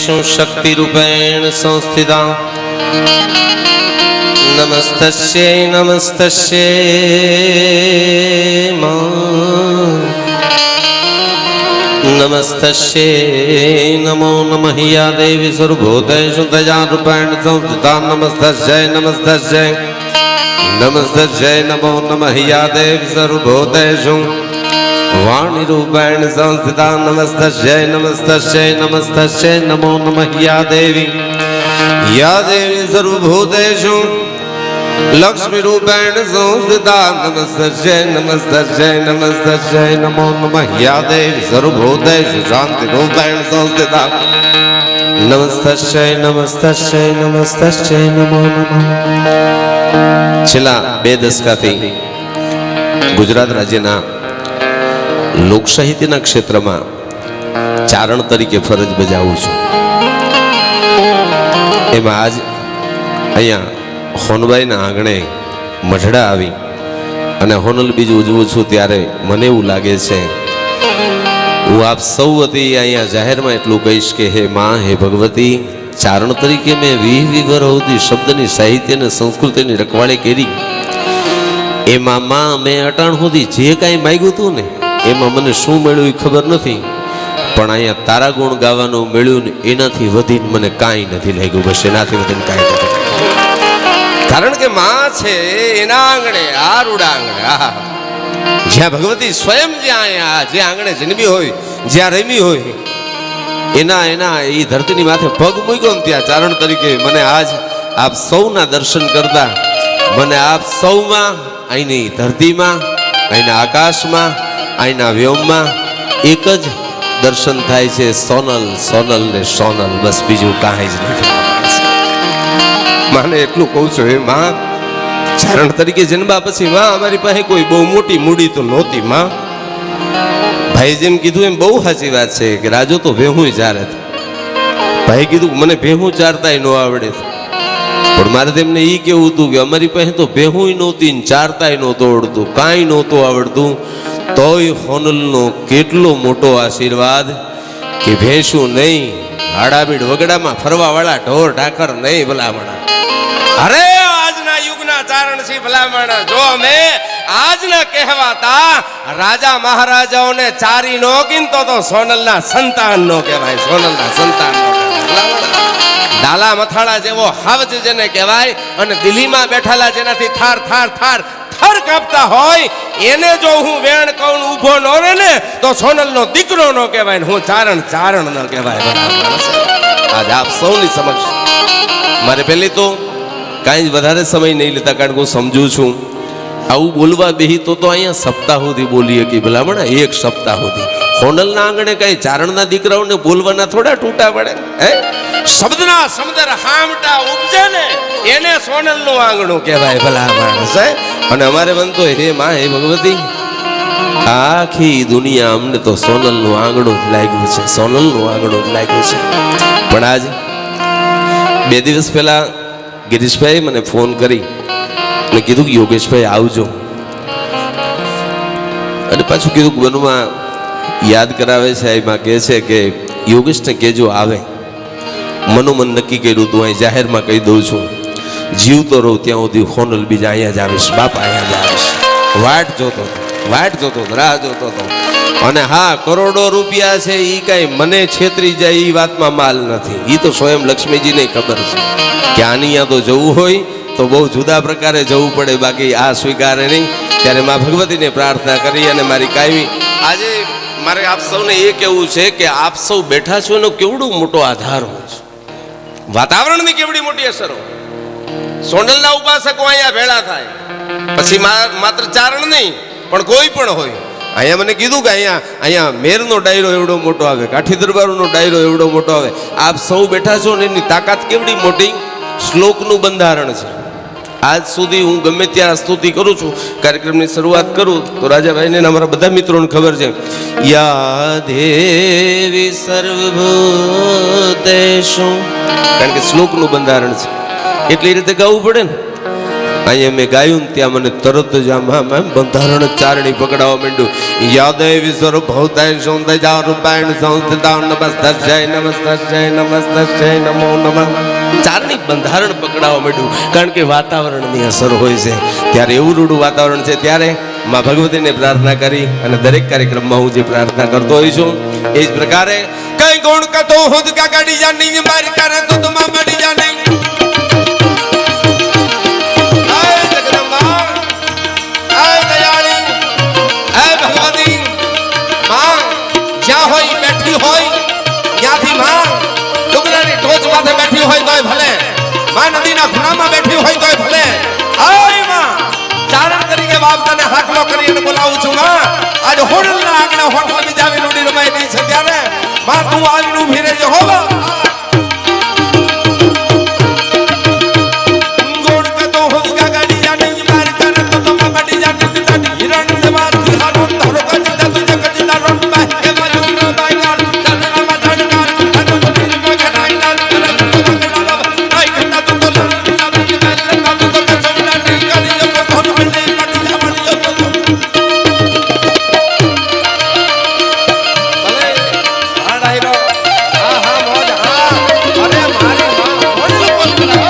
शक्ति रूपेण संस्थिता नमस्तस्यै नमस्तस्यै नमस्तस्यै नमो नमः या देवी सर्वभूतेषु दयारूपेण संस्थिता नमस्तस्यै नमस्तस्यै नमस्तस्यै नमो नमः या देवी सर्वभूतेषु वाणी रूपेण संस्थिता नमस्तस्यै नमस्तस्यै नमस्तस्यै नमो नमः या देवी सर्वभूतेषु लक्ष्मी रूपेण संस्थिता नमस्तस्यै नमस्तस्यै नमस्तस्यै नमो नमः या देवी सर्वभूतेषु शांति रूपेण संस्थिता नमस्तस्यै नमस्तस्यै नमस्तस्यै नमो नमः। छेल्ला 2 दशकाथी गुजरात राज्यना लोक साहित्यના ક્ષેત્રમાં ચારણ તરીકે ફરજ બજાવું છું। એમાં આજ અહીંયા હોનબાઈના આંગણે મઢડા આવી અને હોનલ બીજ ઉજવું છું ત્યારે મને એવું લાગે છે હું આપ સૌ વતી અહીંયા જાહેરમાં એટલું કહીશ કે હે માં હે ભગવતી ચારણ તરીકે મેં 20 વર્ષ શબ્દની સાહિત્ય અને સંસ્કૃતિની રખવાળી કરી એમાં માં મેં અટાણ સુધી જે કાંઈ માંગ્યું હતું ને એમાં મને શું મળ્યું એ ખબર નથી, પણ અહીંયા તારા ગુણ ગાવાનું મળ્યું ને એનાથી વધીને મને કાંઈ નથી લાગ્યું। બસ એનાથી વધીને કાંઈ નથી, કારણ કે માં છે એના આંગણે આ રૂડા આંગણે આ જ્યાં ભગવતી સ્વયં જ્યાં જે આંગણે જન્મી હોય જ્યાં રમી હોય એના એ ધરતીની માથે પગ મૂક્યો ને ત્યાં ચારણ તરીકે મને આજ આપ સૌના દર્શન કરતા મને આપ સૌમાં અહીંની ધરતીમાં અહીંના આકાશમાં અહીંના વ્યોમમાં એક જ દર્શન થાય છે, સોનલ સોનલ ને સોનલ, બસ બીજું કાંઈ જ નથી। માને એટલું કહું છું હે માં ચારણ તરીકે જન્મા પછી માં અમારી પાસે કોઈ બહુ મોટી મૂડી તો નહોતી માં। ભાઈ જેમ કીધું એમ બહુ સાચી વાત છે કે રાજો તો ભેહું ચારે, ભાઈ કીધું મને ભેહું ચારતાય ન આવડે, પણ મારે તેમને એ કેવું હતું કે અમારી પાસે તો ભેહું નહોતી ને ચારતાય નહોતું આવડતું, કાંઈ નહોતું આવડતું, તોય હોનલનો કેટલો મોટો આશીર્વાદ કે ભેંસું નહીં હાડાબીડ વગડામાં ફરવા વાળા ઢોર ઢાકર નહીં ભલામણા। અરે આજના યુગના ચારણ છે ભલામણા, જો અમે આજના કહેવાતા રાજા મહારાજાઓને ચારી નો ગીનતો તો સોનલના સંતાન નો કહેવાય, સોનલના સંતાન નો કહેવાય। ડાલા મથાળા જેવો હાવજ જેને કહેવાય અને દિલ્હીમાં બેઠેલા જેનાથી થાર થાર થાર થર કાપતા હોય એને જો હું વેણ કહું ઊભો ન રહે ને તો સોનલનો દીકરો ન કહેવાય, હું ચારણ ચારણ ન કહેવાય। આજ આપ સૌની સમક્ષ મારે પહેલી તો કાંઈ જ વધારે સમય નહીં લેતા, કારણ કે હું સમજુ છું આવું બોલવા બેહી તો અહીંયા સપ્તાહ સુધી બોલીએ કે ભલામણ એક સપ્તાહ સુધી હોનલના આંગણે કઈ ચારણના દીકરાઓને બોલવાના થોડા ટૂટા પડે હે, શબ્દના સમદર હામટા ઉપજે ને એને સોનલનું આંગણું કહેવાય ભલામણ છે। અને અમારે બનતો હે માં હે ભગવતી આખી દુનિયા અમને તો સોનલનું આંગણું જ લાગ્યું છે, સોનલનું આંગણું જ લાગ્યું છે। પણ આજ 2 દિવસ પહેલા ગિરીશભાઈ મને ફોન કરી અને કીધું કે યોગેશભાઈ આવજો, અને પાછું કીધું કે બનમાં યાદ કરાવે છે એમાં કહે છે કે યોગેશને કહેજો આવે। મનોમન નક્કી કર્યું તું અહીં જાહેરમાં કહી દઉં છું જીવતો રહું ત્યાં સુધી હોનલ બીજા અહીંયા જ આવીશ, બાપા અહીંયા જ આવીશ। વાટ જોતો રાહ જોતો હતો, અને હા કરોડો રૂપિયા છે એ કાંઈ મને છેતરી જાય એ વાતમાં માલ નથી, એ તો સ્વયં લક્ષ્મીજીને ખબર છે કે આની અહીંયા તો જવું હોય તો બહુ જુદા પ્રકારે જવું પડે, બાકી આ સ્વીકારે નહીં। ત્યારે મા ભગવતીને પ્રાર્થના કરી અને મારી કાયમી આજે મારે આપ સૌને એ કહેવું છે કે આપ સૌ બેઠા છો એનો કેવડો મોટો આધાર હોય છે, વાતાવરણની કેવડી મોટી અસર હોય। સોનલના ઉપાસકો અહીંયા ભેળા થાય પછી માત્ર ચારણ નહીં પણ કોઈ પણ હોય, અહીંયા મને કીધું કે અહીંયા મેરનો ડાયરો એવડો મોટો આવે, કાઠી દરબારનો ડાયરો એવડો મોટો આવે, આપ સૌ બેઠા છો ને એની તાકાત કેવડી મોટી, શ્લોકનું બંધારણ છે। આજ સુધી હું ગમે ત્યાં સ્તુતિ કરું છું, કાર્યક્રમની શરૂઆત કરું તો રાજાભાઈને અમારા બધા મિત્રોને ખબર છે યા દેવી સર્વભૂતેષુ, કારણ કે શ્લોકનું બંધારણ છે એટલે એ રીતે ગાવું પડે ને। અહીંયા મેં ગાયું ને ત્યાં મને તરત જ આમ બંધારણ ચારણી પકડાવવા માંડ્યું. યાદે વિશ્વર ભવતાય સૌંદર્ય રૂપાયણ સંસ્થિતા નમસ્તસ્ય નમસ્તસ્ય નમસ્તસ્ય નમો નમઃ. ચારણી બંધારણ પકડાવવા માંડ્યું, કારણ કે વાતાવરણની અસર હોય છે. ત્યારે એવું રૂડું વાતાવરણ છે, ત્યારે માં ભગવતીને પ્રાર્થના કરી અને દરેક કાર્યક્રમમાં હું જે પ્રાર્થના કરતો હોઈ છું એ જ પ્રકારે કઈ ગુણ કતો હોદ કા ગાડી જાની માર કરે તો તુમા મડી જાની. આય જગદંબા, આય દયાળી, આય ભગવતી માં જ્યાં હોય બેઠી હોય ત્યાંથી માં ડુંગરાની ટોચ માથે બેઠી હોય તોય ભલે, માં નદીના ખૂણામાં બેઠી હોય તોય ભલે, આય માં ચારણ તરીકે બાપ તને હાકલો કરીને બોલાવું છું. માં આજ હોટલના આગળ હોટલ બીજાવી લોડી રમાઈ નહીં છે, ત્યારે માં તું આવીને ઊભી રહેજો. હો ગોળ કતો હો ગાડી જાની માર કરે તો તમ બડી જાની તાડી હિરણ દેવા હારો ધરો કજ દત જગત દારો બાય કે બાજુ નો બાયગાર તનના મજણ કાર અનો તીર કો ખડાઈ ના કરે તો બગડા આઈ ખતા તો ના બી મેલ ના તો કચોડા ટી કરી જો ધન બડી બડી જાવણી જો ભલે આડાઈ રો હા હા મોજ હા અરે મારી માં મોજ બોલ બોલા.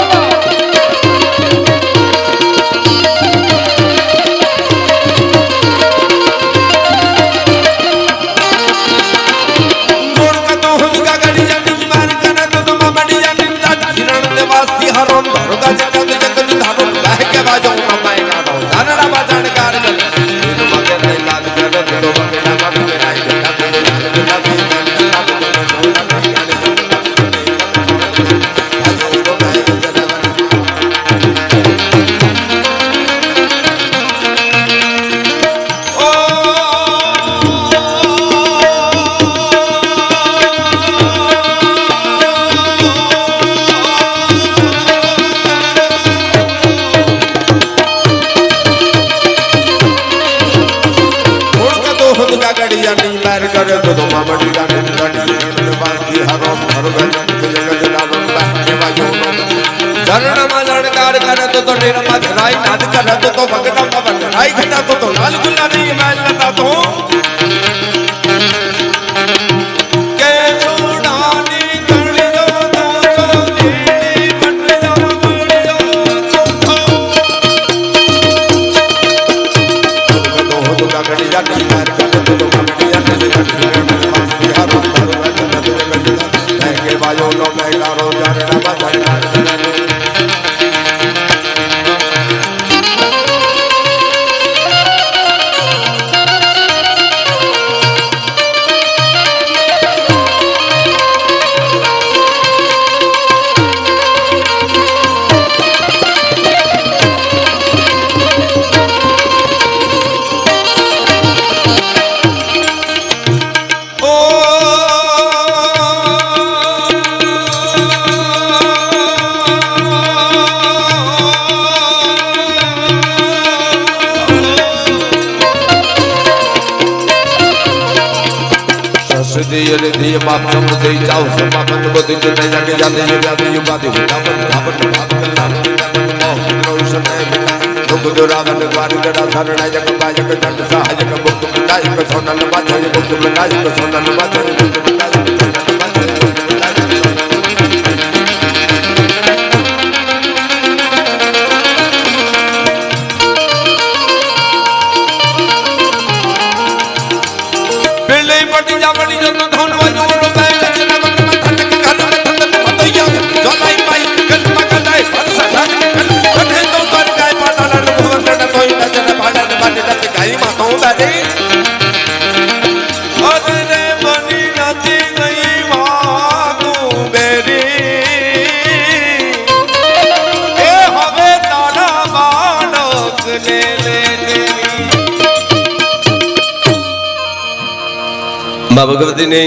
માં ભગવતીને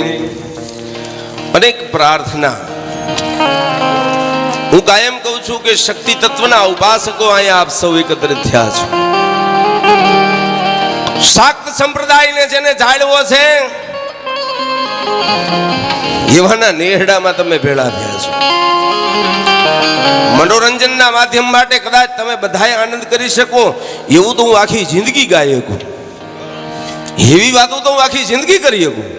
અનેક પ્રાર્થના. હું કાયમ કહું છું કે શક્તિ તત્વના ઉપાસકો અહીંયા આપ સૌ એકત્રિત થયા છો. શાક્ત સંપ્રદાયને જેને જાળવો છે એવાના નેહડામાં તમે ભેળા થયા છો. મનોરંજનના માધ્યમ માટે કદાચ તમે બધાએ આનંદ કરી શકો એવું તો હું આખી જિંદગી ગાઈ શકું, એવી વાતો તો હું આખી જિંદગી કરી શકું,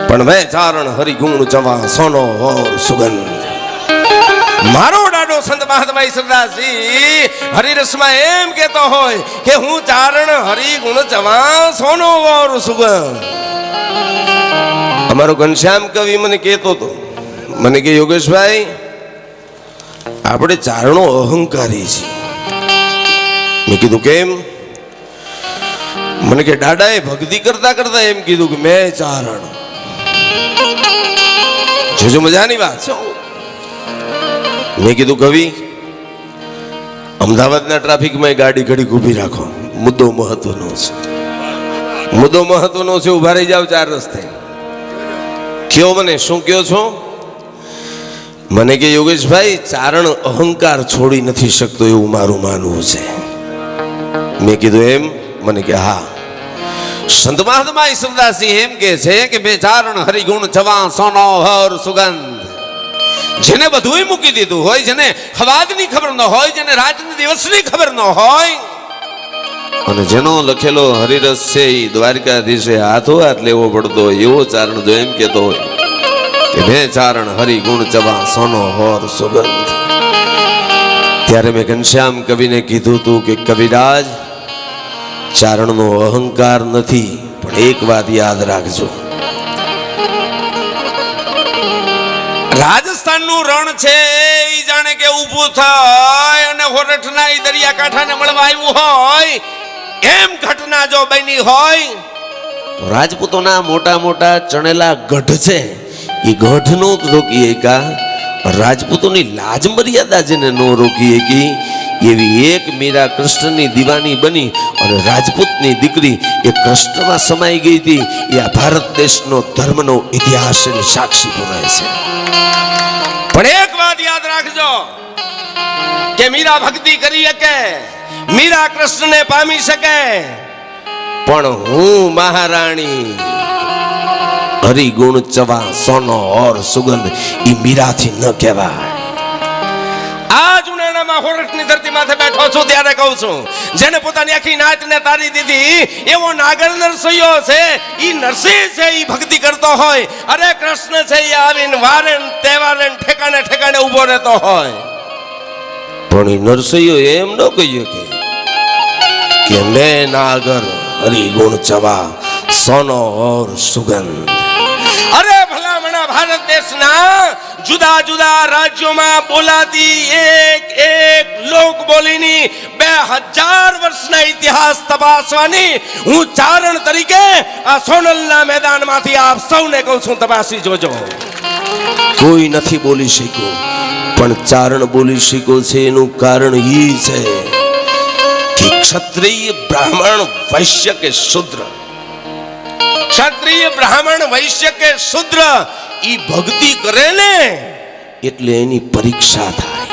પણ મેં ચારણ હરિગુણ જવા સોનો ઓર સુગંધ. મારો ડાડો સંત મહાત્મા સરદાસજી હરિરસમાં એમ કહેતો હોય કે હું ચારણ હરિગુણ જવા સોનો ઓર સુગંધ. અમારો ઘનશ્યામ કવિ મને કહેતો હતો, મને કે યોગેશભાઈ આપણે ચારણો અહંકારી છીએ. મેં કીધું કેમ? મને કે દાદાએ ભક્તિ કરતા કરતા એમ કીધું કે મેં ચારણ. જોજો મજાની વાત છે. મેં કીધું કવિ અમદાવાદના ટ્રાફિકમાં ગાડી ઘડી ઊભી રાખો, મુદ્દો મહત્વનો છે, મુદ્દો મહત્વનો છે, ઉભા રહી જાવ ચાર રસ્તે. કયો મને શું કયો છો? મને કે યોગેશભાઈ ચારણ અહંકાર છોડી નથી શકતો એવું મારું માનવું છે. મેં કીધું એમ? મને કે હા. સંત મહાત્મા ઈશ્વરદાસજી એમ કે છે કે બે ચારણ હરિગુણ જવા સોનો હર સુગંધ. જેને બધું મૂકી દીધું હોય, જેને હવાદની ખબર ન હોય, જેને રાતની દિવસની ખબર ન હોય, અને જેનો લખેલો હરિરસ છે એ દ્વારકાધીશે હાથો હાથ લેવો પડતો હોય એવો ચારણ જો એમ કેતો હોય કે બે ચારણ હરિગુણ જવા સોનો હોર સુગંધ, ત્યારે મેં ઘનશ્યામ કવિને કીધું તું કે કવિરાજ ચારણનો અહંકાર નથી, પણ એક વાત યાદ રાખજો, રાજસ્થાનનું રણ છે એ જાણે કે ઊભું થાય અને હોરઠના દરિયાકાંઠાને મળવા આવ્યું હોય એમ ઘટના જો બની હોય તો રાજપૂતોના મોટા મોટા ચણેલા ગઢ છે એ ગઢનો રોકીએ કા, રાજપૂતોની લાજ મર્યાદા જેને ન રોકીએ કી એવી એક મીરા કૃષ્ણની દીવાની બની અને રાજપૂતની દીકરી એ કૃષ્ણમાં સમાઈ ગઈ હતી. એ આ ભારત દેશનો ધર્મનો ઇતિહાસ સાક્ષી પુરાય છે. પણ એક વાત યાદ રાખજો કે મીરા ભક્તિ કરી શકે, મીરા કૃષ્ણને પામી શકે, પણ હું મહારાણી હરિગુણ ચવા સોનો ઓર સુગંધ ઈ મીરાથી ન કહેવાય. આ જુનાણામાં હોરઠની ધરતી માથે બેઠો છું ત્યારે કહું છું, જેને પોતાની આખી નાચને તારી દીધી એવો નાગર નરસૈયો છે, ઈ નરસિંહ છે, ઈ ભક્તિ કરતો હોય, અરે કૃષ્ણ છે ઈ આવીને વારે તહેવારે ઠેકાણે ઠેકાણે ઊભો રહેતો હોય, પણ ઈ નરસૈયો એમ ન કહીએ કે મેં નાગર હરિગુણ ચવા સોનો ઓર સુગંધ. અરે ભલામણા ભારત દેશના જુદા જુદા રાજ્યોમાં બોલાતી એક એક લોક બોલીની 2000 વર્ષના ઇતિહાસ તપાસવાની હું ચારણ તરીકે આ સોનલના મેદાનમાંથી આપ સૌને કહું છું, તપાસી જોજો. કોઈ નથી બોલી શક્યું, પણ ચારણ બોલી શક્યો છે. એનું કારણ ઈ છે કે ક્ષત્રિય બ્રાહ્મણ વૈશ્ય કે શૂદ્ર, ક્ષત્રિય બ્રાહ્મણ વૈશ્ય કે શૂદ્ર ઈ ભક્તિ કરે ને એટલે એની પરીક્ષા થાય.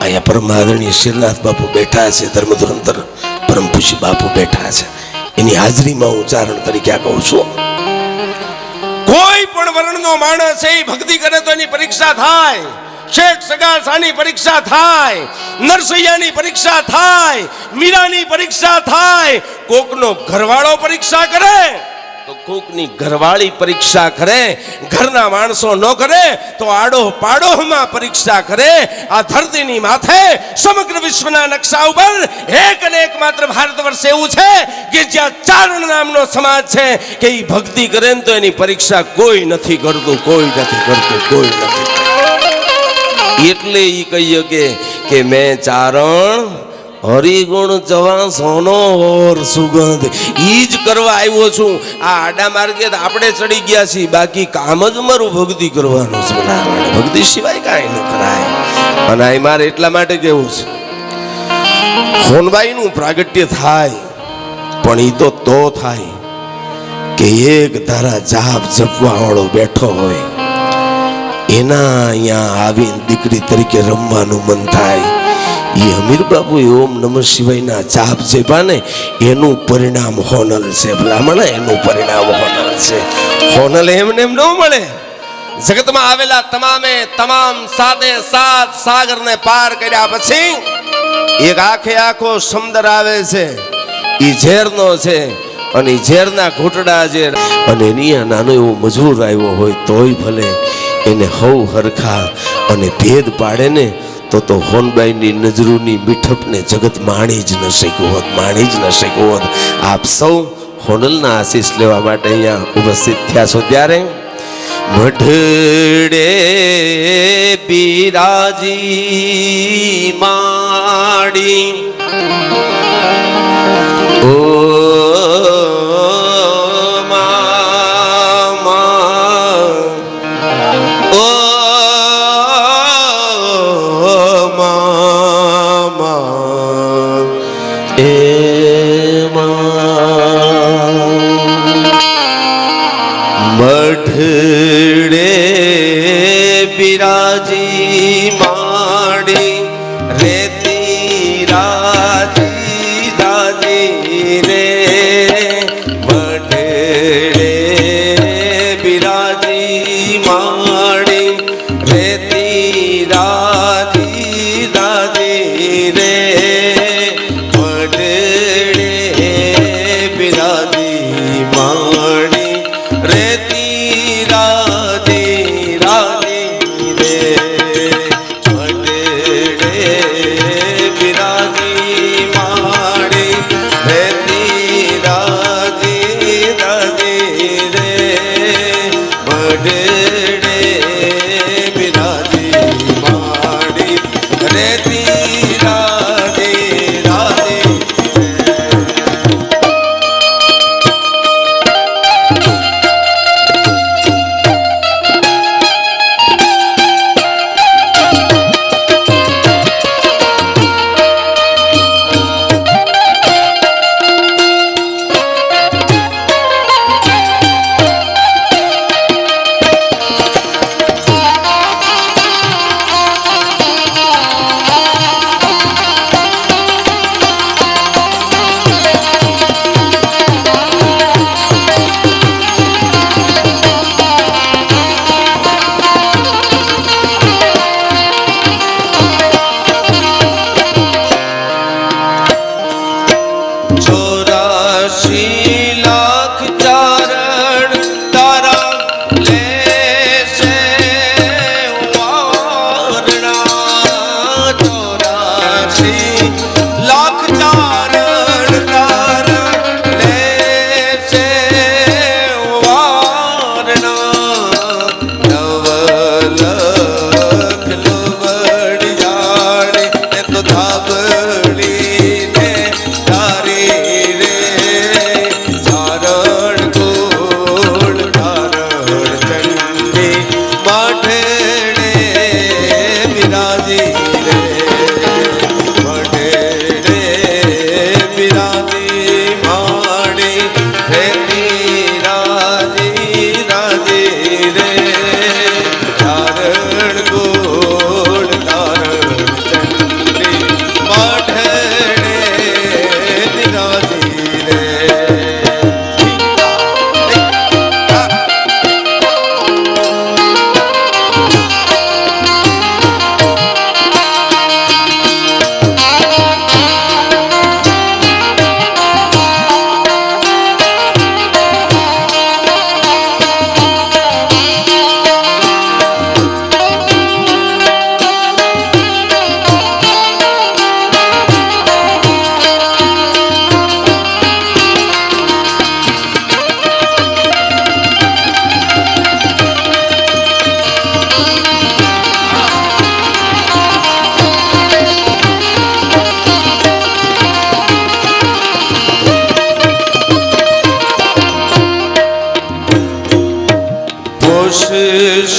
અહીંયા પરમાદરણીય શિરનાથ બાપુ બેઠા છે, ધર્મધુરંતર પરમ પૂજ્ય બાપુ બેઠા છે, એની હાજરીમાં હું ચારણ તરીકે કહું છું, કોઈ પણ વર્ણનો માણસ એ ભક્તિ કરે તો એની પરીક્ષા થાય. શેઠ સગાસાની પરીક્ષા થાય, નરસૈયાની પરીક્ષા થાય, મીરાની પરીક્ષા થાય, કોકનો ઘરવાળો પરીક્ષા કરે તો કોકની ઘરવાળી પરીક્ષા કરે, ઘરના માણસો ન કરે તો આડો પાડોમાં પરીક્ષા કરે. આ ધરતીની માથે સમગ્ર વિશ્વના નકશા ઉપર એક અને એક માત્ર ભારત વર્ષ એવું છે કે જ્યાં ચારણ નામનો સમાજ છે કે એ ભક્તિ કરે ને તો એની પરીક્ષા કોઈ નથી કરતું, કોઈ નથી કરતું, કોઈ નથી. એટલે ઈ કહીએ કે મેં ચારણ હરિગુણ જવા સોનો ઓર સુગંધ ઈ જ કરવા આવ્યો છું. આ આડા માર્ગે આપણે ચડી ગયા છીએ, બાકી કામ જ મારું ભક્તિ કરવાનું છે. ભક્તિ સિવાય કાંઈ ન કરાય. અને આ મારે એટલા માટે કેવું છે, સોનબાઈ નું પ્રાગટ્ય થાય પણ ઈ તો થાય કે એક ધારા જાપ જપવા વાળો બેઠો હોય, એના અહીંયા આવીને દીકરી તરીકે રમવાનું મન થાય, ये अमीर बाबू ओम नमः शिवाय ना जाप जेबा ने एनु परिणाम होनल से भलामण एनु परिणाम होनल से होनल एमने एम न मळे जगत में आवेला तमामे तमाम सादे सात सागर ने पार कर्या पछी एक आखे आखो समुद्र आवे छे ई झेरनो छे અને ઝેરના ઘૂંટડા જે અને એની નાનો એવો મજૂર આવ્યો હોય તોય ભલે એને હવ હરખા અને ભેદ પાડે ને તો હોનબાઈની નજરૂની મીઠપને જગત માણી જ ન શક્યું હોત, માણી જ ન શક્યું હોત. આપ સૌ હોનલના આશીષ લેવા માટે અહીંયા ઉપસ્થિત થયા છો ત્યારે મઢડે બિરાજી માડી ઓ मढ़ड़े बिराजी माड़ी रेती राजी दादी रे मढ़ड़े बिराजी माड़ी रेती राजी दादी रे मढ़ड़े बिराजी माड़ी रेती राजी राजी रे मढ़ड़े बिराजी माड़ी रेती राजी राजी रे मढ़ड़े बिराजी माड़ी रेती राजी राजी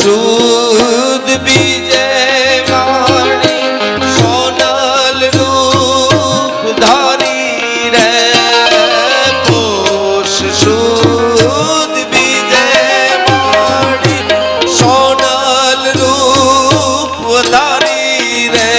शुद्ध बीजे वाणी सोनल रूप धारी रे पोष शुद्ध बीजे वाणी सोनल रूप धारी रे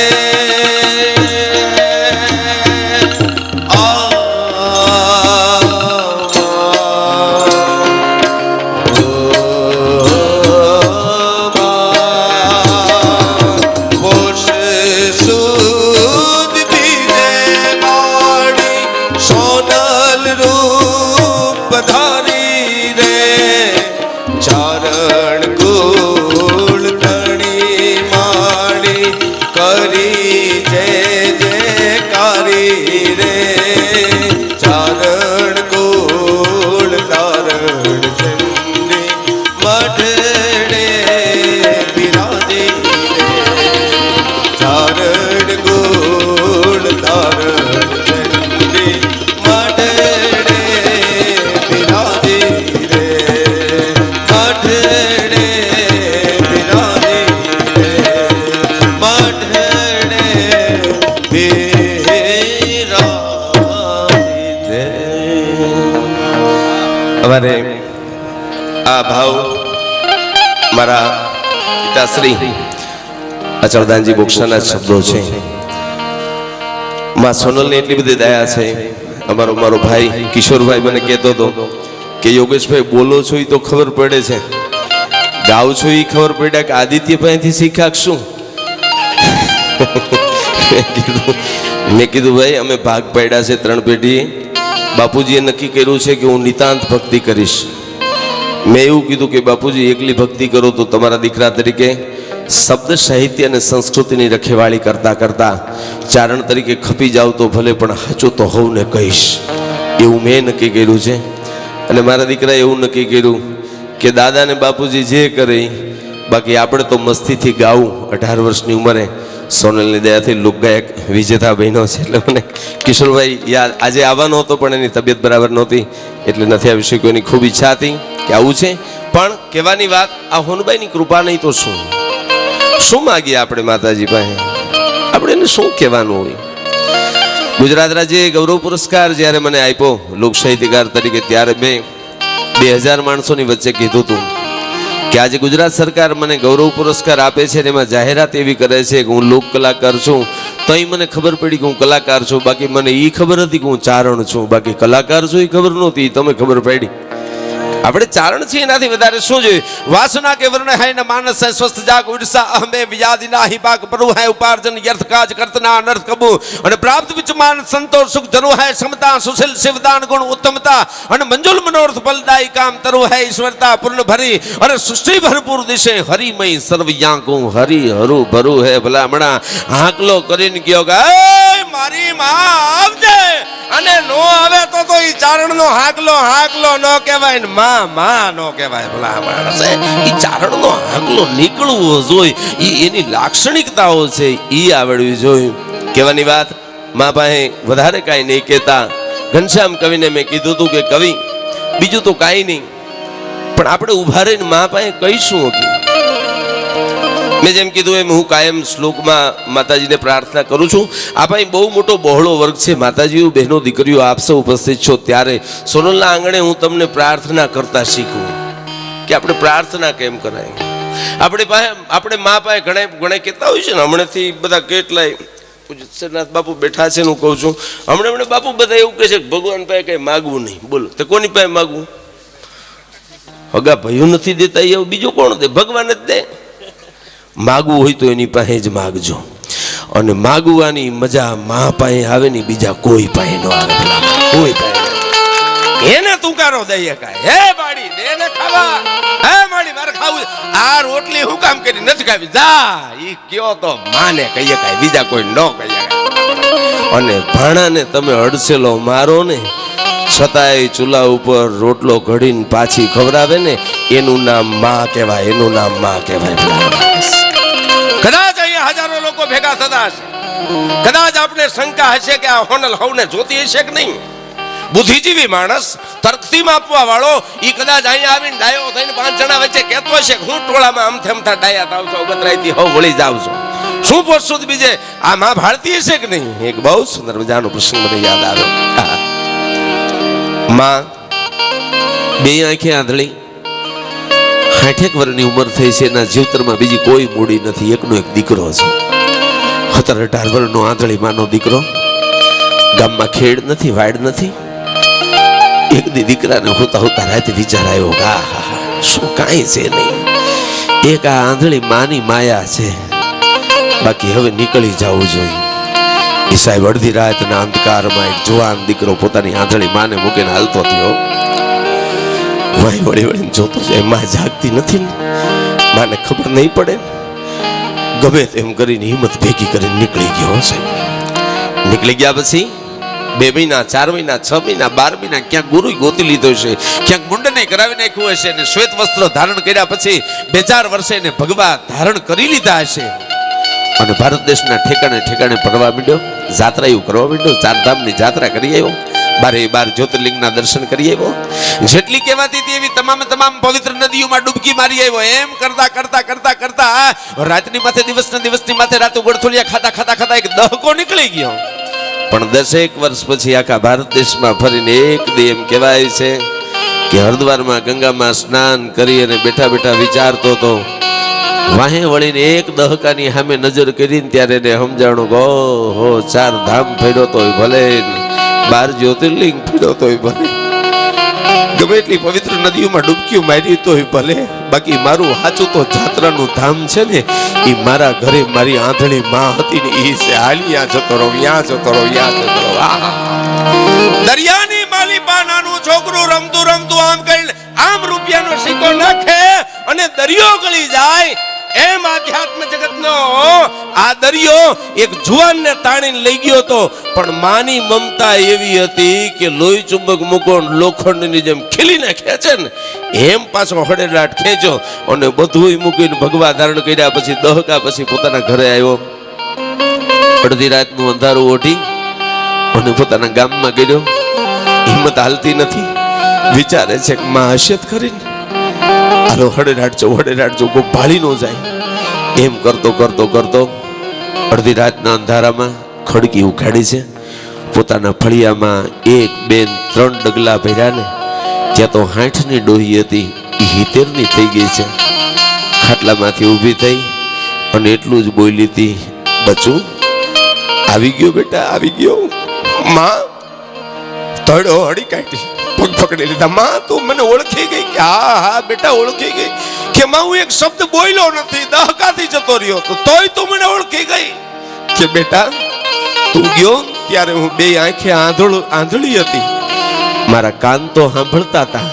પિતાશ્રી અચળદાનજી બોક્ષાના શબ્દો છે. માં સોનલની એટલી બધી દયા છે. મારો ભાઈ કિશોરભાઈ મને કહેતો હતો કે યોગેશભાઈ બોલો છો એ તો ખબર પડે છે, ગાવ છો એ ખબર પડ્યા કે આદિત્યભાઈથી શીખ્યા શું? મેં કીધું ભાઈ અમે ભાગ પાડ્યા છે 3 પેઢીએ. બાપુજીએ નક્કી કર્યું છે કે હું નિતાંત ભક્તિ કરીશ. મેં એવું કીધું કે બાપુજી એકલી ભક્તિ કરો તો તમારા દીકરા તરીકે શબ્દ સાહિત્ય અને સંસ્કૃતિની રખેવાળી કરતા કરતા ચારણ તરીકે ખપી જાવ તો ભલે, પણ સાચું તો હોવ ને કહીશ, એવું મેં નક્કી કર્યું છે. અને મારા દીકરાએ એવું નક્કી કર્યું કે દાદાને બાપુજી જે કરે, બાકી આપણે તો મસ્તીથી ગાવું. 18 વર્ષની ઉંમરે સોનલની દયાથી લોકગાયક વિજેતા બહેનો છે. એટલે મને કિશોરભાઈ યાર આજે આવવાનો હતો પણ એની તબિયત બરાબર નહોતી એટલે નથી આવી શક્યો. એની ખૂબ ઈચ્છા હતી કે આવું છે, પણ કહેવાની વાત આ હોનબાઈની કૃપા નહીં તો શું માગીએ આપણે માતાજી પાસે? આપણે એને શું કહેવાનું હોય? ગુજરાત રાજ્યે ગૌરવ પુરસ્કાર જ્યારે મને આપ્યો લોક સાહિત્યકાર તરીકે, ત્યારે મેં 2000 માણસોની વચ્ચે કીધું હતું કે આજે ગુજરાત સરકાર મને ગૌરવ પુરસ્કાર આપે છે ને એમાં જાહેરાત એવી કરે છે કે હું લોક કલાકાર છું. તો અહીં મને ખબર પડી કે હું કલાકાર છું, બાકી મને એ ખબર હતી કે હું ચારણ છું. બાકી કલાકાર છું એ ખબર નહોતી, તમે ખબર પડી. આપણે ચારણ છીએ, એનાથી વધારે શું જોઈએ? વાસના કે વર્ણ હૈ ન માનસ હૈ સ્વસ્થ જાગ ઉર્સા અહમે વિયાદિ નાહી પાક પરુ હૈ ઉપાર્જન યર્થ કાજ કરતના અનર્થ કબુ અને પ્રાપ્ત વિચમાન સંતોષ સુખ જરુ હૈ સમતા સુશીલ શિવદાન ગુણ ઉત્તમતા અને મંજુલ મનોરથ ફલદાયી કામ તરુ હૈ ઈશ્વરતા પૂર્ણ ભરી અને સૃષ્ટિ ભરપૂર દિશે હરિમય સર્વ યાંકુ હરિ હરુ ભરુ હૈ. ભલા હમણાં હાકલો કરીને કયો કે મારી માં આવજે, અને નો આવે તો ઈ ચારણ નો હાકલો નો કહેવાય ને માં નો કહેવાય. ભલા માણસે ઈ ચારણ નો હાકલો નીકળવો જોઈએ, ઈ એની લાક્ષણિકતાઓ છે, ઈ આવડવી જોઈએ. કહેવાની વાત મા પાસે વધારે કાંઈ નહીં કહેતા. ઘનશ્યામ કવિને મેં કીધું હતું કે કવિ બીજું તો કાંઈ નહીં, પણ આપણે ઉભા રહીને મા પાસે કહીશું હતું. મેં જેમ કીધું એમ હું કાયમ શ્લોકમાં માતાજીને પ્રાર્થના કરું છું. આ ભાઈ બહુ મોટો બહોળો વર્ગ છે. માતાજીઓ, બહેનો, દીકરીઓ આપ સૌ ઉપસ્થિત છો ત્યારે સોનલના આંગણે હું તમને પ્રાર્થના કરતા શીખું કે આપણે પ્રાર્થના કેમ કરાય. આપણે મા પાસે ઘણા કહેતા હોય છે ને, હમણાંથી બધા કેટલાય પૂજ્યનાથ બાપુ બેઠા છે, હું કહું છું હમણાં બાપુ બધા એવું કહે છે કે ભગવાન પાસે કઈ માગવું નહીં. બોલો તો કોની પાસે માગવું? હગા ભયું નથી દેતા એવું બીજું કોણ દે? ભગવાન જ દે. માગવું હોય તો એની પાસે જ માગજો, અને માગવાની મજા મા પાસે આવે ને બીજા કોઈ પાસે ન આવે. કોઈ પાસે એને તુકારો દઈએ કાય હે બાડી દે ને ખાવા, હે માડી મારે ખાવું, આ રોટલી હું કામ કરી નથી ખાવી, જા ઈ કયો તો માને કહીએ કાય, બીજા કોઈ ન કહીએ. અને ભાણાને તમે અડસેલો મારો ને છતાંય ચૂલા ઉપર રોટલો ઘડીને પાછી ખવડાવે ને, એનું નામ માં કહેવાય, એનું નામ માં કહેવાય. કદાચ અહીંયા હજારો લોકો ભેગા થતા હશે, કદાચ આપણે શંકા હશે કે આ હોનલ હવને જોતી હશે કે નહીં. બુદ્ધિજીવી માણસ, તર્કથી માપવા વાળો, ઈ કદાચ અહીંયા આવીને ડાયો થઈને 5 જણા વચ્ચે કહેતો હશે કે હું ટોળામાં આમ થેમતા ડાયા થાવ છો, બતરાઈથી હવ વળી જાવ છો, શું પૂછશું બીજે આ માં ભાળતી હશે કે નહીં. એક બહુ સુંદર મજાનો પ્રસંગ મને યાદ આવ્યો. માં 2 આંખે આંધળી, 60 વર્ષની ઉંમર થઈ છે, એના જીવતરમાં બીજી કોઈ મૂડી નથી, એકનો એક દીકરો છે. 17-18 વર્ષનો આંધળી માનો દીકરો, ગામમાં ખેડ નથી, વાડ નથી. એક દી દીકરાને હોતા રાતે વિચાર આવ્યો કે આહા શું કાંઈ છે નહીં, એક આ આંધળી માની માયા છે, બાકી હવે નીકળી જવું જોઈએ. એ સાહેબ અડધી રાતના અંધકારમાં એક જુવાન દીકરો પોતાની આંધળી માને મૂકીને હાલતો થયો. વાય વળી જોતો જાય, માં જાગતી નથી ને, માને ખબર નહીં પડે ને, ગમે તેમ કરીને હિંમત ભેગી કરીને નીકળી ગયો છે. નીકળી ગયા પછી 2 મહિના, 4 મહિના, 6 મહિના, 12 મહિના ક્યાંક ગુરુ ગોતી લીધો છે, ક્યાંક મુંડને કરાવી નાખ્યું હશે, અને શ્વેત વસ્ત્ર ધારણ કર્યા પછી 2-4 વર્ષે એને ભગવા ધારણ કરી લીધા હશે, અને ભારત દેશના ઠેકાણે ફરવા માંડ્યો, જાત્રાયું કરવા માંડ્યો, 4 ધામની જાત્રા કરી આવ્યો, 12 જ્યોતિર્લિંગના દર્શન કરી આવ્યો, જેટલી કહેવાતી હતી એવી તમામ પવિત્ર નદીઓમાં ડૂબકી મારી આવ્યો. એમ કરતા રાતની માથે દિવસની માથે રાતો ગળથોલિયા ખાતા એક દહકો નીકળી ગયો. પણ 10 વર્ષ પછી આખા ભારત દેશમાં ફરીને એક દી એમ કહેવાય છે કે હરિદ્વારમાં ગંગામાં સ્નાન કરી અને બેઠા વિચારતો હતો વાહે વળીને એક દહકાની સામે નજર કરીને ત્યારે એને સમજાણું કે ઓહો 4 ધામ ફેર્યો તોય ભલે, 12 જ્યોતિર્લિંગ ફેર્યો તોય ભલે, ગમે એટલી પવિત્ર નદીઓમાં ડૂબકીઓ મારી તોય ભલે, બાકી મારું સાચું તો જાત્રાનું ધામ છે ને એ મારા ઘરે મારી આંધળી માં હતી ને એ છે. હાલિયા જતો રહો, યા જતો રહો, યા જતો રહો. દરિયાની માલિપા નાનું છોકરું રમતું રમતું આમ કરીને આમ રૂપિયાનો સિક્કો નાખે અને દરિયો ગળી જાય. એમ આધ્યાત્મ જગતનો આ દરિયો એક જુવાનને તાણીને લઈ ગયો હતો, પણ માની મમતા એવી હતી કે લોહી ચુંબક મૂકો લોખંડની જેમ ખીલીને ખેંચે ને એમ પાછો હડેલાટ ખેંચ્યો અને બધું મૂકીને ભગવા ધારણ કર્યા. પછી દહકા પછી પોતાના ઘરે આવ્યો. અડધી રાતનું અંધારું ઓઢી અને પોતાના ગામમાં ગયો. હિંમત હાલતી નથી, વિચારે છે કે માં હશે જ ખરી ને, હાલો હડેરાટજો કોઈ ભાળી ન જાય. એમ કરતો કરતો કરતો અડધી રાતના અંધારામાં ખડકી ઉઘાડી છે. પોતાના ફળિયામાં 1 2 3 ડગલા ભર્યા ને ત્યાં તો 60ની ડોહી હતી, એ 70ની થઈ ગઈ છે. ખાટલામાંથી ઊભી થઈ અને એટલું જ બોલી હતી, બચું આવી ગયો બેટા, આવી ગયો. માં તડો હડી કાઢી પગ પકડી લીધા. માં તું મને ઓળખી ગઈ? કે હા હા બેટા ઓળખી ગઈ. કે માં હું એક શબ્દ બોલ્યો નથી, દહકાથી જતો રહ્યો તો તોય તું મને ઓળખી ગઈ? કે બેટા તું ગયો ત્યારે હું 2 આંખે આંધળી હતી, મારા કાન તો સાંભળતા હતા,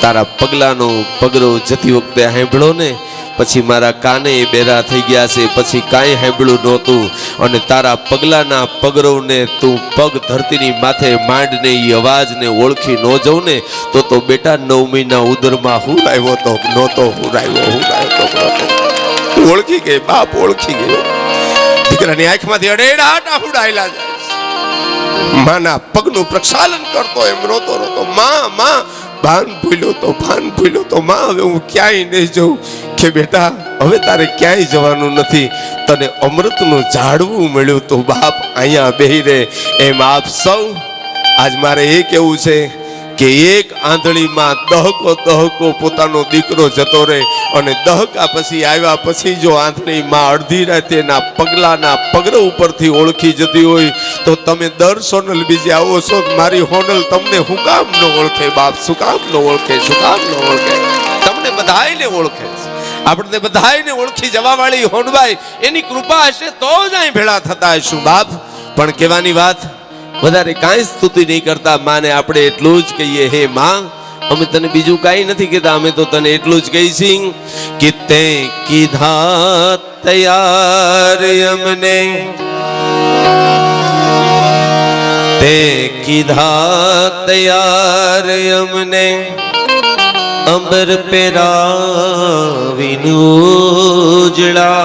તારા પગલાનો પગરો જતી વખતે સાંભળો ને પછી મારા કાને બેરા થઈ ગયા છે, પછી કાંઈ સાંભળ્યું નહોતું. અને તારા પગલાના પગરવને તું પગ ધરતીની માથે માંડને એ અવાજને ઓળખી ન જવું ને તો બેટા 9 મહિના ઉદરમાં હું આવ્યો તો નહોતો, હું આવ્યો તો ઓળખી ગઈ. બાપ ઓળખી ગયો. દીકરાની આંખમાંથી અડેડાટ આહુડાયેલા જાય. માના પગનું પ્રક્ષાલન કરતો એમ રોતો રોતો માં ભાન ભૂલ્યો તો માં હવે હું ક્યાંય નહીં જઉં. કે બેટા હવે તારે ક્યાંય જવાનું નથી, તને અમૃતનું ઝાડવું મળ્યું તો બાપ અહીંયા બેહી રહે. એમ આપ સૌ આજ મારે એ કહેવું છે કે એક આંધળીમાં દહકો પોતાનો દીકરો જતો રહે અને દહકા પછી આવ્યા પછી જો આંધળીમાં અડધી રાતે એના પગલાના પગર ઉપરથી ઓળખી જતી હોય તો તમે દર સોનલ બીજે આવો છો, મારી હોનલ તમને હું કામ ન ઓળખે બાપ? શું કામ ન ઓળખે? તમને બધાયને ઓળખે. આપણે બધાયને ઓળખી જવા વાળી હોનભાઈ એની કૃપા હશે તો જ અહીં ભેળા થતા હશું બાપ. પણ કહેવાની વાત, વધારે કાંઈ સ્તુતિ નહીં કરતા, માને આપણે એટલું જ કહીએ, હે માં અમે તને બીજું કાંઈ નથી કહેતા, અમે તો તને એટલું જ કહીશું કે તે કીધા તૈયાર અમને, તે કીધા તૈયાર અમને, અંબર પેરાવીનું ઉજળા,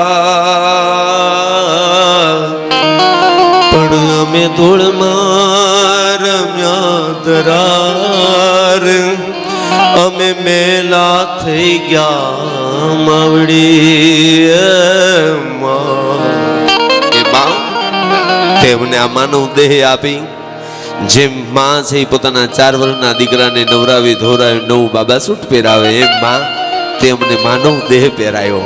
પણ અમે ધૂળમાં રમ્યા દરાર, અમે મેલા થઈ ગયા માવડી. તેમને આ માનવ દેહ આપી, જેમ માં છે પોતાના 4 વર્ષના દીકરાને નવરાવી ધોરાવી નવું બાબા સૂટ પહેરાવે, એમ માં તે અમને માનવ દેહ પહેરાયો.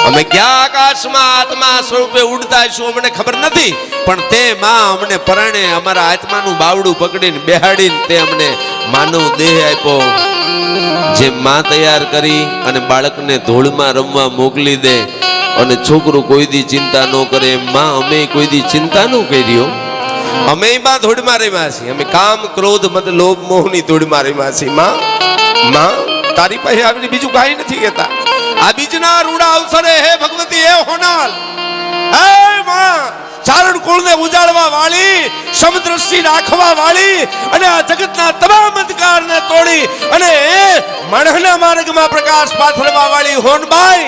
અમે ક્યાં આકાશમાં આત્મા સ્વરૂપે ઉડતા છું અમને ખબર નથી, પણ તે માં અમને પરાણે અમારા આત્માનું બાવડું પકડીને બેહાડીને તે અમને માનવ દેહ આપ્યો. જેમ માં તૈયાર કરી અને બાળકને ધૂળમાં રમવા મોકલી દે અને છોકરું કોઈ દી ચિંતા ન કરે, એમ માં અમે કોઈ દી ચિંતા ન કર્યો. અમે માં ધૂળમાં રમ્યા છીએ, અમે કામ ક્રોધ મદ લોભ મોહની ધૂળમાં રમ્યા છીએ. માં તારી પાસે આવીને બીજું કાંઈ નથી કહેતા. આ બીજના રૂડા અવસરે હે ભગવતી હે હોનાલ, હે માં ચારણ કુળને ઉજાડવા વાળી, સમદ્રષ્ટિ રાખવા વાળી અને આ જગતના તમામ અંધકારને તોડી અને માણસના માર્ગમાં પ્રકાશ પાથરવા વાળી હોનબાઈ,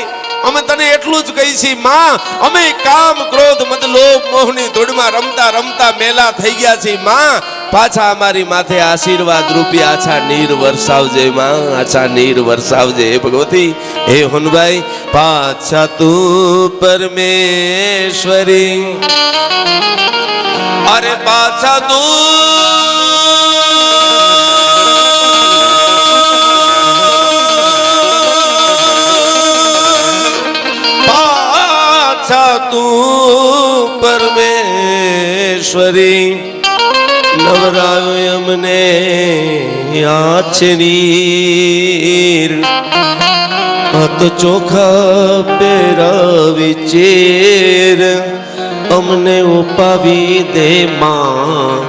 અમે તને એટલું જ કહી છીએ માં, અમે કામ ક્રોધ મદ લોભ મોહની ધૂળમાં રમતા રમતા મેલા થઈ ગયા છીએ માં. પાછા અમારી માથે આશીર્વાદ રૂપી આછા નીર વરસાવજે માં, આછા નીર વરસાવજે હે ભગવતી. હે હોનભાઈ પાછા તું પરમેશ્વરી, અરે પાછા તું તું પરમેશ્વરી નવરાયો અમને આછરીર હાથ ચોખા પહેરાવી ચેર અમને ઉપાવી દે માં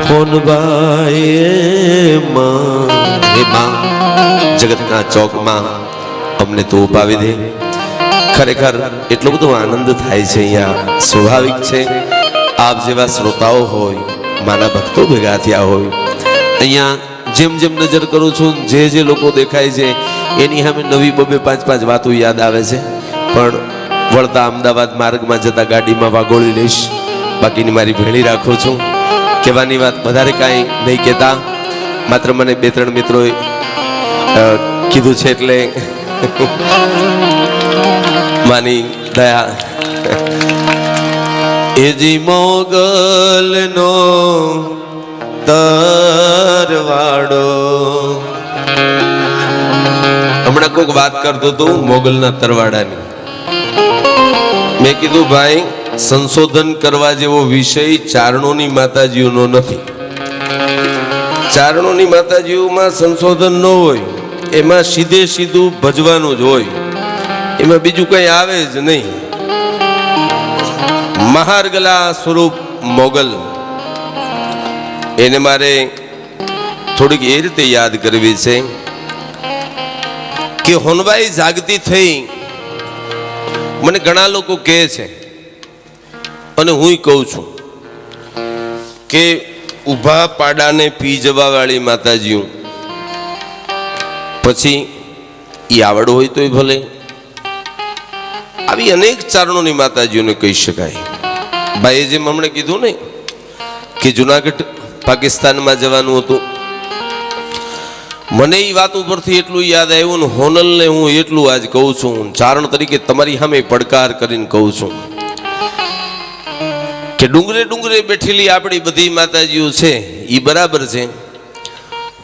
હોનબાઈ માં. હે માં, જગતના ચોકમાં અમને તું ઉપાવી દે. ખરેખર એટલો બધો આનંદ થાય છે અહીંયા. સ્વાભાવિક છે, આપ જેવા શ્રોતાઓ હોય, માના ભક્તો ભેગા થયા હોય, અહીંયા જેમ જેમ નજર કરું છું, જે જે લોકો દેખાય છે એની સામે નવી બબે 5-5 વાતો યાદ આવે છે. પણ વળતા અમદાવાદ માર્ગમાં જતા ગાડીમાં વાગોળી લઈશ, બાકીની મારી ભેળી રાખું છું. કહેવાની વાત વધારે કાંઈ નહીં કહેતા, માત્ર મને 2-3 મિત્રોએ કીધું છે એટલે માની દયા. એજી મોગલનો તરવાડો. હમણાં કોઈક વાત કરતો હતો મોગલના તરવાડાની. મેં કીધું ભાઈ, સંશોધન કરવા જેવો વિષય ચારણોની માતાજીઓનો નથી. ચારણોની માતાજીઓમાં સંશોધન ન હોય, એમાં સીધે સીધું ભજવાનું જ હોય, એમાં બીજું કંઈ આવે જ નહીં. મહારગલા સ્વરૂપ મોગલ, એને મારે થોડીક એ રીતે યાદ કરવી છે કે હોનબાઈ જાગતી થઈ. મને ઘણા લોકો કહે છે અને હું કહું છું કે ઊભા પાડાને પી જવા વાળી માતાજીઓ, પછી એ આવડ હોય તોય ભલે, આવી અનેક ચારણોની માતાજીઓને કહી શકાય. ભાઈએ જેમ હમણે કીધું ને કે જુનાગઢ પાકિસ્તાનમાં જવાનું હતું, મને એ વાત ઉપરથી એટલું યાદ આવ્યું ને હોનલને હું એટલું આજ કહું છું, ચારણ તરીકે તમારી સામે પડકાર કરીને કહું છું કે ડુંગરે ડુંગરે બેઠેલી આપણી બધી માતાજીઓ છે એ બરાબર છે,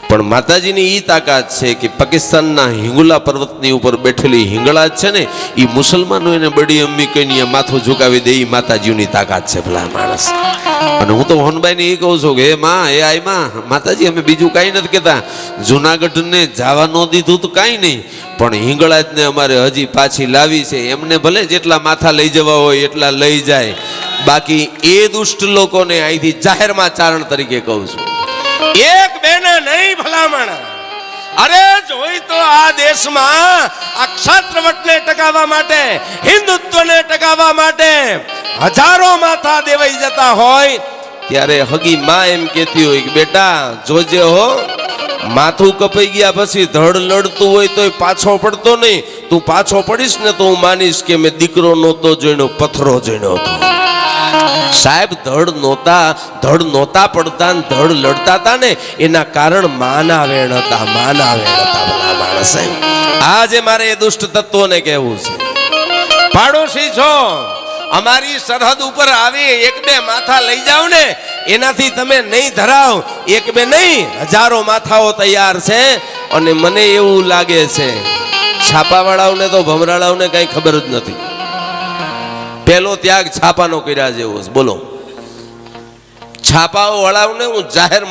પણ માતાજીની એ તાકાત છે કે પાકિસ્તાનના હિંગોલા પર્વતની ઉપર બેઠેલી હિંગળા છે ને, એ મુસલમાનો એને બડી અમ્મી કહીને માથું ઝુકાવી દે, એ માતાજીઓની તાકાત છે ભલા માણસ. અને હું તો હોનબાઈને એ કહું છું કે હે માં, હે આઈ માં, માતાજી અમે બીજું કાંઈ નથી કહેતા, જુનાગઢને જવા ન દીધું તો કાંઈ નહીં, પણ હિંગળાજને અમારે હજી પાછી લાવી છે. એમને ભલે જેટલા માથા લઈ જવા હોય એટલા લઈ જાય, બાકી એ દુષ્ટ લોકોને અહીંથી જાહેરમાં ચારણ તરીકે કહું છું. એક બેના નહીં ભલામણ. અરે જોઈ તો આ દેશમાં આ ક્ષાત્રવટને ટકાવવા માટે, હિન્દુત્વને ટકાવવા માટે હજારો માથા દેવાઈ જતા હોય, ત્યારે હગી માં એમ કહેતી હોય કે બેટા જોજે હો, માથું કપાઈ ગયા પછી ધડ લડતું હોય તોય પાછો પડતો નહીં. તું પાછો પડીશ ને તો હું માનીશ કે મેં દીકરો નહોતો જોઈનો, પથરો જોઈનો હતો. સાહેબ, ધડ નહોતા પડતા, ધડ લડતા હતા ને, એના કારણ માના વેણ હતા, માના વેણ હતા ભલા માણસ. આજે મારે એ દુષ્ટ તત્વોને કહેવું છે, પાડોશી છો, અમારી સરહદ ઉપર આવી 1-2 માથા લઈ જાવ ને, એનાથી તમે નહીં ધરાવ. 1-2 નહીં, હજારો માથાઓ તૈયાર છે. અને મને એવું લાગે છે છાપાવાળાઓને તો ભમરાળાઓને કઈ ખબર જ નથી. પહેલો ત્યાગ છાપાનો કર્યા જેવો. બોલો, છાપાઓ વાળાઓને હું જાહેર